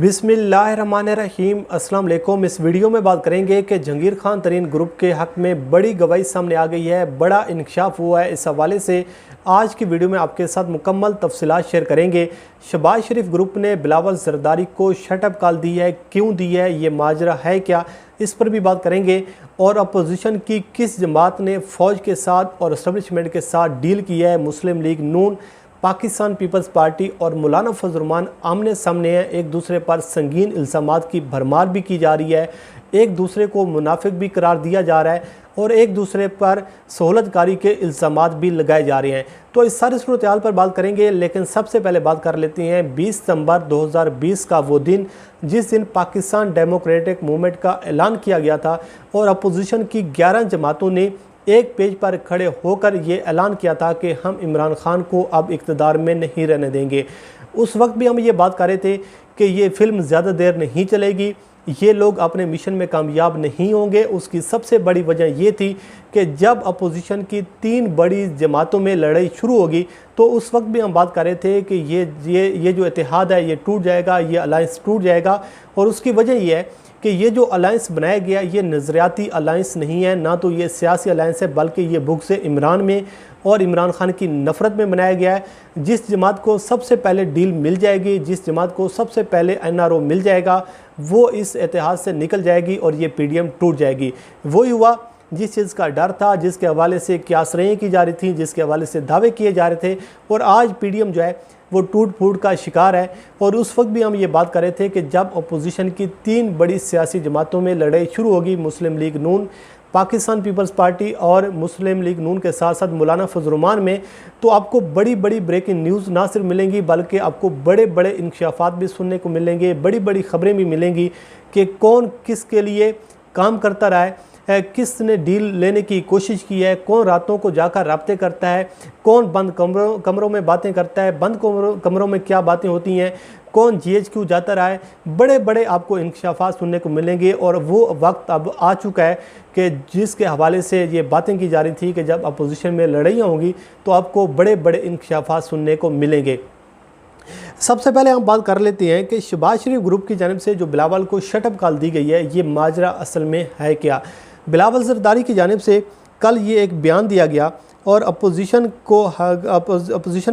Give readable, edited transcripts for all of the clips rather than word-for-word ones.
बिस्मिल्लाहिर्रहमानिर्रहीम। अस्सलाम वालेकुम। इस वीडियो में बात करेंगे कि जहांगीर खान तरीन ग्रुप के हक़ में बड़ी गवाही सामने आ गई है, बड़ा इंकशाफ हुआ है। इस हवाले से आज की वीडियो में आपके साथ मुकम्मल तफसीलात शेयर करेंगे। शहबाज शरीफ ग्रुप ने बिलावल जरदारी को शटअप कॉल दी है, क्यों दी है, ये माजरा है क्या, इस पर भी बात करेंगे। और अपोजिशन की किस जमात ने फ़ौज के साथ और इस्टेब्लिशमेंट के साथ डील किया है। मुस्लिम लीग नून, पाकिस्तान पीपल्स पार्टी और मौलाना फजल रहमान आमने सामने हैं। एक दूसरे पर संगीन इल्ज़ामात की भरमार भी की जा रही है, एक दूसरे को मुनाफिक भी करार दिया जा रहा है और एक दूसरे पर सहूलतकारी के इल्ज़ामात भी लगाए जा रहे हैं। तो इस सारी सूरत हाल पर बात करेंगे, लेकिन सबसे पहले बात कर लेते हैं 20 सितंबर 2020 का वो दिन जिस दिन पाकिस्तान डेमोक्रेटिक मूवमेंट का ऐलान किया गया था और अपोजिशन की 11 जमातों ने एक पेज पर खड़े होकर ये ऐलान किया था कि हम इमरान खान को अब इक़्तिदार में नहीं रहने देंगे। उस वक्त भी हम ये बात कर रहे थे कि ये फ़िल्म ज़्यादा देर नहीं चलेगी, ये लोग अपने मिशन में कामयाब नहीं होंगे। उसकी सबसे बड़ी वजह ये थी कि जब अपोजिशन की 3 बड़ी जमातों में लड़ाई शुरू होगी तो उस वक्त भी हम बात कर रहे थे कि ये जो इत्तेहाद है ये टूट जाएगा, ये अलायंस टूट जाएगा। और उसकी वजह यह है कि ये जो अलायंस बनाया गया ये नज़रियाती अलायंस नहीं है, ना तो ये सियासी अलायंस है, बल्कि ये बुग़्ज़ इमरान में और इमरान खान की नफ़रत में बनाया गया है। जिस जमात को सबसे पहले डील मिल जाएगी, जिस जमात को सबसे पहले NRO मिल जाएगा, वो इस इत्तेहाद से निकल जाएगी और ये PDM टूट जाएगी। वही हुआ जिस चीज़ का डर था, जिसके हवाले से क्यासरें की जा रही थी, जिसके हवाले से दावे किए जा रहे थे, और आज PDM जो है वो टूट फूट का शिकार है। और उस वक्त भी हम ये बात कर रहे थे कि जब अपोजिशन की 3 बड़ी सियासी जमातों में लड़ाई शुरू होगी, मुस्लिम लीग नून, पाकिस्तान पीपल्स पार्टी और मुस्लिम लीग नून के साथ साथ मौलाना फजल रहमान में, तो आपको बड़ी बड़ी ब्रेकिंग न्यूज़ ना सिर्फ मिलेंगी बल्कि आपको बड़े बड़े इंकशाफात भी सुनने को मिलेंगे, बड़ी बड़ी ख़बरें भी मिलेंगी कि कौन किसके लिए काम करता रहा है, किसने डील लेने की कोशिश की है, कौन रातों को जाकर राब्ते करता है, कौन बंद कमरों में बातें करता है, बंद कमरों में क्या बातें होती हैं, कौन GHQ जाता रहा है। बड़े बड़े आपको इंकशाफात सुनने को मिलेंगे और वो वक्त अब आ चुका है कि जिसके हवाले से ये बातें की जा रही थी कि जब अपोजिशन में लड़ाइयाँ होंगी तो आपको बड़े बड़े इंकशाफात सुनने को मिलेंगे। सबसे पहले हम बात कर लेते हैं कि शहबाज शरीफ ग्रुप की जानिब से जो बिलावल को शटअप कॉल दी गई है, ये माजरा असल में है क्या। बिलावल जरदारी की जानिब से कल ये एक बयान दिया गया और अपोजिशन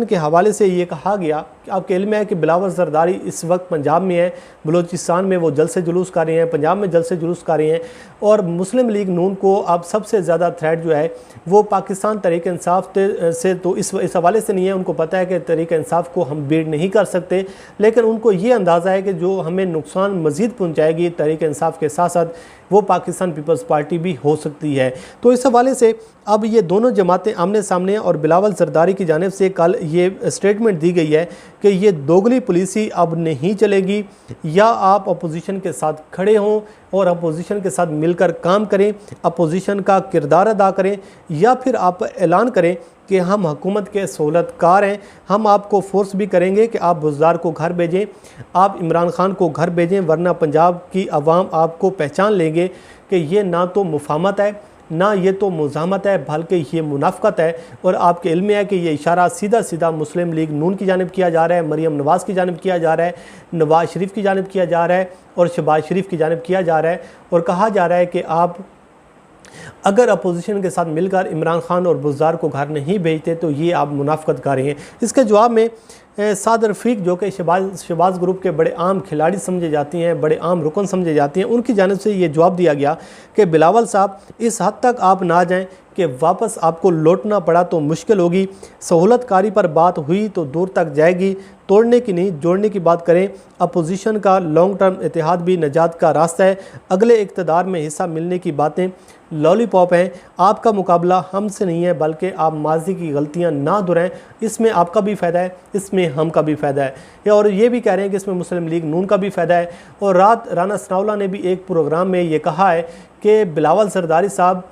के हवाले से ये कहा गया कि आपके इल्म है कि बिलावल जरदारी इस वक्त पंजाब में है, बलूचिस्तान में वो जलसे जुलूस कर रहे हैं, पंजाब में जलसे जुलूस कर रहे हैं। और मुस्लिम लीग नून को अब सबसे ज़्यादा थ्रेट जो है वो पाकिस्तान तहरीक इंसाफ से तो इस हवाले से नहीं है। उनको पता है कि तहरीक इंसाफ को हम बीट नहीं कर सकते, लेकिन उनको ये अंदाज़ा है कि जो हमें नुकसान मज़ीद पहुँचाएगी तहरीक इंसाफ के साथ साथ वो पाकिस्तान पीपल्स पार्टी भी हो सकती है। तो इस हवाले से अब ये दोनों जमातें आमने सामने हैं और बिलावल जरदारी की जानिब से कल ये स्टेटमेंट दी गई है कि ये दोगली पॉलिसी अब नहीं चलेगी, या आप अपोजिशन के साथ खड़े हों और अपोजिशन के साथ मिलकर काम करें, अपोजिशन का किरदार अदा करें, या फिर आप ऐलान करें कि हम हुकूमत के सहूलतकार हैं, हम आपको फोर्स भी करेंगे कि आप बुज़दार को घर भेजें, आप इमरान खान को घर भेजें, वरना पंजाब की अवाम आपको पहचान लेंगे कि ये ना तो मुफाहमत है, ना ये तो मुज़ाहमत है, बल्कि ये मुनाफ़क़त है। और आपके इल्म है कि ये इशारा सीधा सीधा मुस्लिम लीग नून की जानिब किया जा रहा है, मरीम नवाज़ की जानिब किया जा रहा है, नवाज़ शरीफ की जानिब किया जा रहा है और शहबाज शरीफ की जानिब किया जा रहा है। और कहा जा रहा है कि आप अगर अपोजिशन के साथ मिलकर इमरान खान और बुज़दार को घर नहीं भेजते तो ये आप मुनाफ़क़त कर रहे हैं। इसके जवाब में साद रफ़ीक जो कि शहबाज ग्रुप के बड़े आम खिलाड़ी समझे जाती हैं, बड़े आम रुकन समझे जाती हैं, उनकी जानिब से ये जवाब दिया गया कि बिलावल साहब इस हद तक आप ना जाएं कि वापस आपको लौटना पड़ा तो मुश्किल होगी। सहूलतकारी पर बात हुई तो दूर तक जाएगी, तोड़ने की नहीं जोड़ने की बात करें। अपोजिशन का लॉन्ग टर्म इत्तेहाद भी नजात का रास्ता है, अगले इक़्तिदार में हिस्सा मिलने की बातें लॉलीपॉप हैं। आपका मुकाबला हमसे नहीं है, बल्कि आप माजी की गलतियां ना दोहराएं, इसमें आपका भी फ़ायदा है, इसमें हम का भी फ़ायदा है। और ये भी कह रहे हैं कि इसमें मुस्लिम लीग नून का भी फ़ायदा है। और रात राना सनाउल्लाह ने भी एक प्रोग्राम में ये कहा है कि बिलावल जरदारी साहब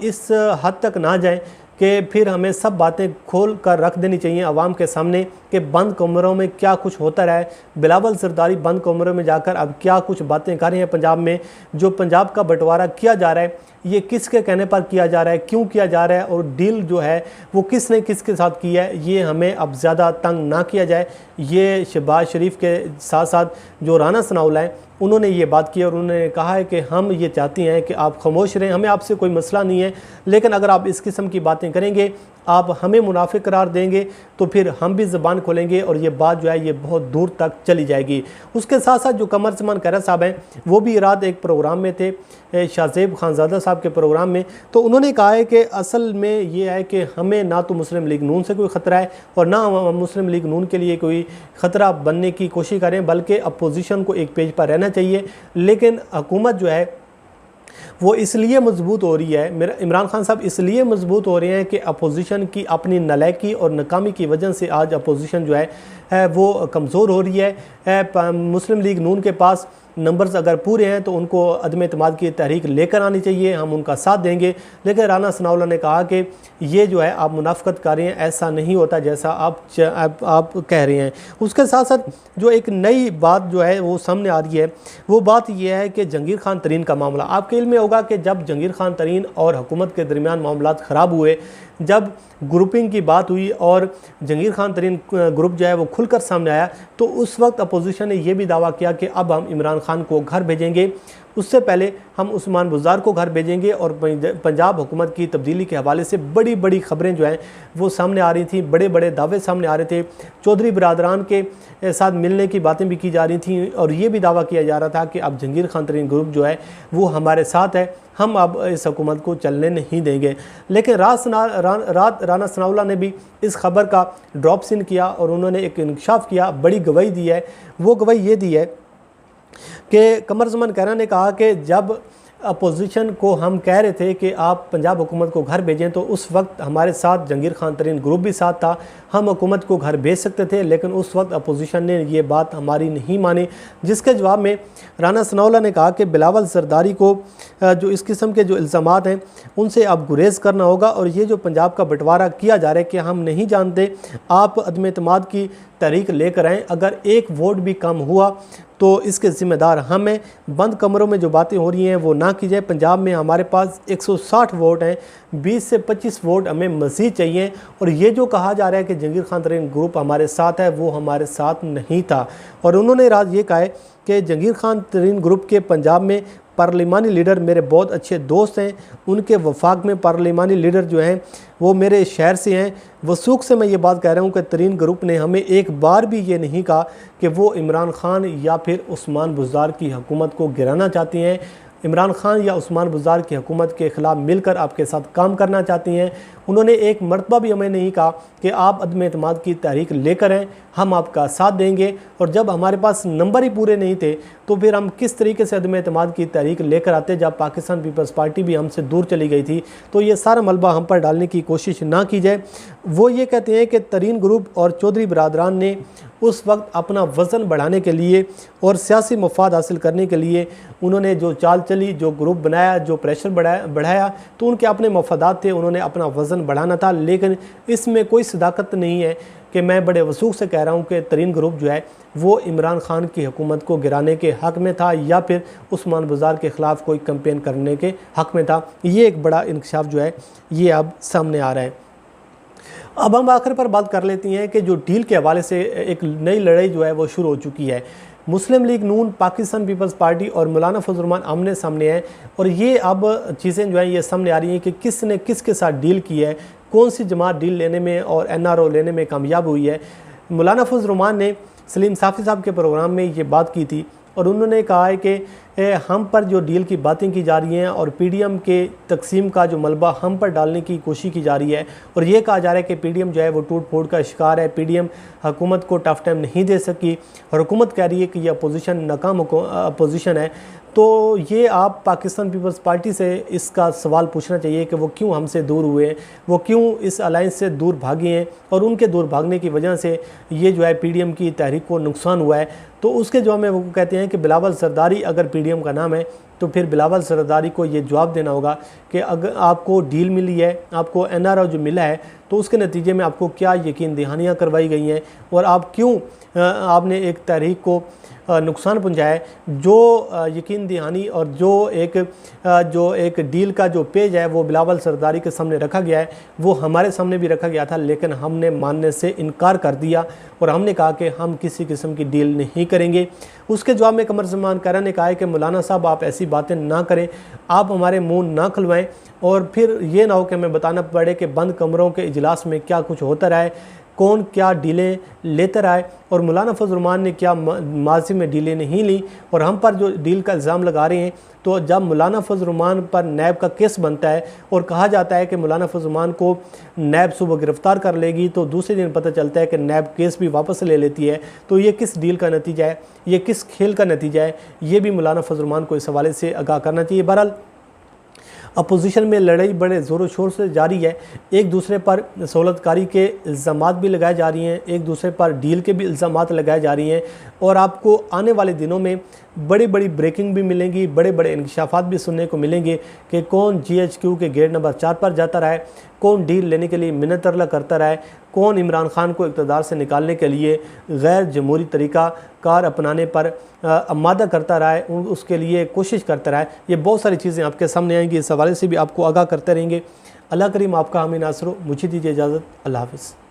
इस हद तक ना जाएं कि फिर हमें सब बातें खोल कर रख देनी चाहिए आवाम के सामने कि बंद कमरों में क्या कुछ होता रहा है। बिलावल जरदारी बंद कमरों में जाकर अब क्या कुछ बातें कर रहे हैं पंजाब में। जो पंजाब का बंटवारा किया जा रहा है ये किसके कहने पर किया जा रहा है, क्यों किया जा रहा है, और डील जो है वो किसने किसके साथ किया है, ये हमें अब ज़्यादा तंग ना किया जाए। ये शहबाज शरीफ के साथ साथ जो राना सनाउल्लाह हैं उन्होंने ये बात की और उन्होंने कहा है कि हम ये चाहते हैं कि आप खामोश रहें, हमें आपसे कोई मसला नहीं है, लेकिन अगर आप इस किस्म की बातें करेंगे, आप हमें मुनाफिक करार देंगे तो फिर हम भी ज़बान खोलेंगे और ये बात जो है ये बहुत दूर तक चली जाएगी। उसके साथ साथ जो कमर ज़मान खैरत साहब हैं वो भी रात एक प्रोग्राम में थे, शाहज़ेब खानज़ादा साहब के प्रोग्राम में, तो उन्होंने कहा है कि असल में ये है कि हमें ना तो मुस्लिम लीग नून से कोई ख़तरा है और ना हम मुस्लिम लीग नून के लिए कोई ख़तरा बनने की कोशिश करें, बल्कि अपोजिशन को एक पेज पर रहना चाहिए। लेकिन हुकूमत जो है वो इसलिए मजबूत हो रही है, मेरा इमरान खान साहब इसलिए मजबूत हो रहे हैं कि अपोजिशन की अपनी नालायकी और नाकामी की वजह से आज अपोजिशन जो है वो कमज़ोर हो रही है। मुस्लिम लीग नून के पास नंबर्स अगर पूरे हैं तो उनको अदम एतमाद की तहरीक लेकर आनी चाहिए, हम उनका साथ देंगे। लेकिन राना सनाउल्लाह ने कहा कि ये जो है आप मुनाफिकत कर रहे हैं, ऐसा नहीं होता जैसा आप कह रहे हैं। उसके साथ साथ जो एक नई बात जो है वो सामने आ रही है वो बात यह है कि जहांगीर खान तरीन का मामला। आपके इल्म में होगा कि जब जहांगीर खान तरीन और हुकूमत के दरमियान मामलात ख़राब हुए, जब ग्रुपिंग की बात हुई और जहांगीर खान तरीन ग्रुप जो है वो खुलकर सामने आया, तो उस वक्त अपोजिशन ने यह भी दावा किया कि अब हम इमरान खान को घर भेजेंगे, उससे पहले हम उस्मान बुज़दार को घर भेजेंगे। और पंजाब हुकूमत की तब्दीली के हवाले से बड़ी बड़ी ख़बरें जो हैं वो सामने आ रही थी, बड़े बड़े दावे सामने आ रहे थे। चौधरी बिरादरान के साथ मिलने की बातें भी की जा रही थी और ये भी दावा किया जा रहा था कि अब जहांगीर खान तरीन ग्रुप जो है वो हमारे साथ है, हम अब इस हुकूमत को चलने नहीं देंगे। लेकिन रात राना सनाउल्लाह ने भी इस खबर का ड्रॉप सिन किया और उन्होंने एक इंकशाफ किया, बड़ी गवाही दी है। वो गवाही ये दी है कि कमर ज़मान कहरा ने कहा कि जब अपोजिशन को हम कह रहे थे कि आप पंजाब हुकूमत को घर भेजें, तो उस वक्त हमारे साथ जहांगीर खान तरीन ग्रुप भी साथ था, हम हुकूमत को घर भेज सकते थे, लेकिन उस वक्त अपोजिशन ने ये बात हमारी नहीं मानी। जिसके जवाब में राना सनाउल्लाह ने कहा कि बिलावल जरदारी को जो इस किस्म के जो इल्ज़ामात हैं उनसे अब गुरेज़ करना होगा और ये जो पंजाब का बंटवारा किया जा रहा है कि हम नहीं जानते, आप अदम एतमाद की तहरीक लेकर आएँ, अगर एक वोट भी कम हुआ तो इसके ज़िम्मेदार हम हैं। बंद कमरों में जो बातें हो रही हैं वो ना की जाए। पंजाब में हमारे पास 160 वोट हैं, 20 से 25 वोट हमें मज़ीद चाहिए। और ये जो कहा जा रहा है कि जहांगीर खान तरीन ग्रुप हमारे साथ है, वो हमारे साथ नहीं था। और उन्होंने राज ये कहा है कि जहांगीर खान तरीन ग्रुप के पंजाब में पार्लिमानी लीडर मेरे बहुत अच्छे दोस्त हैं, उनके वफाक में पार्लिमानी लीडर जो हैं वो मेरे शहर से हैं। वसूख से मैं ये बात कह रहा हूँ कि तरीन ग्रुप ने हमें एक बार भी ये नहीं कहा कि वो इमरान खान या फिर उस्मान बुज़दार की हुकूमत को गिराना चाहती हैं। इमरान खान या उस्मान बुज़दार की हुकूमत के ख़िलाफ़ मिलकर आपके साथ काम करना चाहती हैं। उन्होंने एक मरतबा भी हमें नहीं कहा कि आप अदम एतमाद की तहरीक लेकर आएँ, हम आपका साथ देंगे। और जब हमारे पास नंबर ही पूरे नहीं थे तो फिर हम किस तरीके से अदम एतमाद की तहरीक लेकर आते, जब पाकिस्तान पीपल्स पार्टी भी हमसे दूर चली गई थी। तो ये सारा मलबा हम पर डालने की कोशिश ना की जाए। वो ये कहते हैं कि तरीन ग्रुप और चौधरी बिरादरान ने उस वक्त अपना वज़न बढ़ाने के लिए और सियासी मफाद हासिल करने के लिए उन्होंने जो चाल चली, जो ग्रुप बनाया, जो प्रेशर बढ़ाया, तो उनके अपने मफादात थे, उन्होंने अपना वज़न बढ़ाना था। लेकिन इसमें कोई सदाकत नहीं है कि मैं बड़े वसूख से कह रहा हूँ कि तरीन ग्रुप जो है वो इमरान खान की हुकूमत को गिराने के हक़ में था या फिर उस्मान बुज़दार के ख़िलाफ़ कोई कैंपेन करने के हक़ में था। ये एक बड़ा इंकशाफ जो है ये अब सामने आ रहा है। अब हम आखिर पर बात कर लेती हैं कि जो डील के हवाले से एक नई लड़ाई जो है वो शुरू हो चुकी है। मुस्लिम लीग नून, पाकिस्तान पीपल्स पार्टी और मौलाना फजल रहमान आमने सामने हैं और ये अब चीज़ें जो हैं ये सामने आ रही हैं कि किसने किसके साथ डील की है, कौन सी जमात डील लेने में और NRO लेने में कामयाब हुई है। मौलाना फजल रहमान ने सलीम साफ़ी साहब के प्रोग्राम में ये बात की थी और उन्होंने कहा है कि हम पर जो डील की बातें की जा रही हैं और PDM के तकसीम का जो मलबा हम पर डालने की कोशिश की जा रही है और ये कहा जा रहा है कि PDM जो है वो टूट फूट का शिकार है, PDM हुकूमत को टफ टाइम नहीं दे सकी और हुकूमत कह रही है कि ये अपोजिशन नाकाम अपोजिशन है। तो ये आप पाकिस्तान पीपल्स पार्टी से इसका सवाल पूछना चाहिए कि वो क्यों हमसे दूर हुए, वो क्यों इस अलायंस से दूर भागे हैं और उनके दूर भागने की वजह से ये जो है PDM की तहरीक को नुकसान हुआ है। तो उसके जवाब में वो कहते हैं कि बिलावल सरदारी अगर पीडीएम का नाम है तो फिर बिलावल सरदारी को ये जवाब देना होगा कि अगर आपको डील मिली है, आपको एनआरओ जो मिला है, तो उसके नतीजे में आपको क्या यकीन दहानियाँ करवाई गई हैं और आप क्यों आपने एक तहरीक को नुकसान पहुंचाया है। जो यकीन दहानी और जो एक डील का जो पेज है वो बिलावल सरदारी के सामने रखा गया है, वो हमारे सामने भी रखा गया था, लेकिन हमने मानने से इनकार कर दिया और हमने कहा कि हम किसी किस्म की डील नहीं करेंगे। उसके जवाब में कमर ज़मान कारा ने कहा है कि मौलाना साहब आप ऐसी बातें ना करें, आप हमारे मुंह ना खुलवाएं और फिर ये ना हो कि हमें बताना पड़े कि बंद कमरों के इजलास में क्या कुछ होता रहा है, कौन क्या डीलें लेते रहा है और मौलाना फजल रहमान ने क्या माजी में डीलें नहीं ली और हम पर जो डील का इल्ज़ाम लगा रहे हैं। तो जब मौलाना फजल रहमान पर नैब का केस बनता है और कहा जाता है कि मौलाना फजल रहमान को नैब सुबह गिरफ़्तार कर लेगी, तो दूसरे दिन पता चलता है कि नैब केस भी वापस ले लेती है। तो ये किस डील का नतीजा है, ये किस खेल का नतीजा है, ये भी मौलाना फजल रहमान को इस हवाले से आगाह करना चाहिए। बहरहाल अपोजिशन में लड़ाई बड़े ज़ोरों शोर से जारी है, एक दूसरे पर सहूलतकारी के इल्ज़ामात भी लगाए जा रही हैं, एक दूसरे पर डील के भी इल्ज़ामात लगाए जा रही हैं और आपको आने वाले दिनों में बड़ी बड़ी ब्रेकिंग भी मिलेंगी, बड़े बड़े इंकशाफात भी सुनने को मिलेंगे कि कौन GHQ के गेट नंबर 4 पर जाता रहा है, कौन डील लेने के लिए मिन्नत तरला करता रहा है, कौन इमरान खान को इक़्तिदार से निकालने के लिए गैर जमहूरी तरीका कार अपनाने पर आमादा करता रहा है, उसके लिए कोशिश करता रहा है। ये बहुत सारी चीज़ें आपके सामने आएंगी, इस हवाले से भी आपको आगाह करते रहेंगे। अल्लाह करीम आपका हामी नासर हो। मुझे दीजिए इजाज़त। अल्लाह हाफ़िज़।